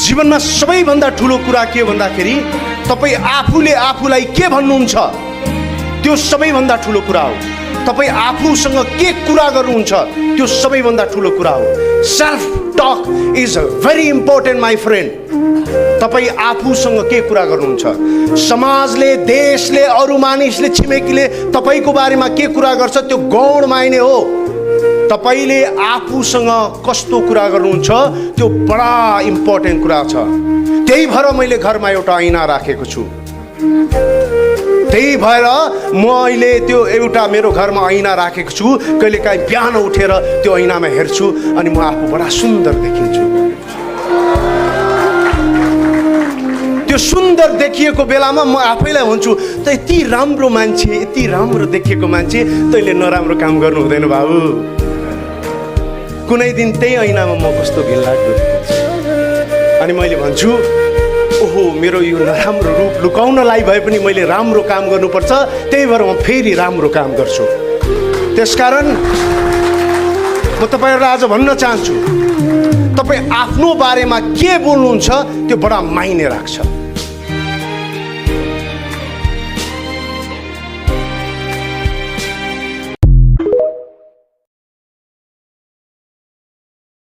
जीवनमा सबैभन्दा ठुलो कुरा के भन्दाखेरि तपाईँ आफूले आफूलाई के भन्नुहुन्छ त्यो सबैभन्दा ठुलो कुरा हो। तपाईँ आफूसँग के कुरा गर्नुहुन्छ त्यो सबैभन्दा ठुलो कुरा हो। Self talk is very important my friend. तपाईँ आफूसँग के कुरा गर्नुहुन्छ, समाजले, देशले, अरू मानिसले, छिमेकीले तपाईँको बारेमा के कुरा गर्छ त्यो गौण मायने हो। तपाईले आफूसँग कस्तो कुरा गर्नुहुन्छ त्यो बडा इम्पोर्टेन्ट कुरा छ। त्यही भएर मैले घरमा एउटा ऐना राखेको छु। त्यही भएर म अहिले त्यो एउटा मेरो घरमा ऐना राखेको छु। कहिलेकाहीँ बिहान उठेर त्यो ऐनामा हेर्छु अनि म आफू बडा सुन्दर देखिन्छु। त्यो सुन्दर देखिएको बेलामा म आफैलाई भन्छु त यति राम्रो मान्छे, यति राम्रो देखिएको मान्छे, तैँले नराम्रो काम गर्नु हुँदैन बाबु। कुनै दिन त्यही ऐनामा म कस्तो घिनलाग्दो देखिन्छु अनि मैले भन्छु ओहो मेरो यो नराम्रो रूप लुकाउनलाई भए पनि मैले राम्रो काम गर्नुपर्छ, त्यही भएर म फेरि राम्रो काम गर्छु। त्यसकारण म तपाईँहरूलाई आज भन्न चाहन्छु तपाईँ आफ्नो बारेमा के बोल्नुहुन्छ त्यो बडा मायने राख्छ।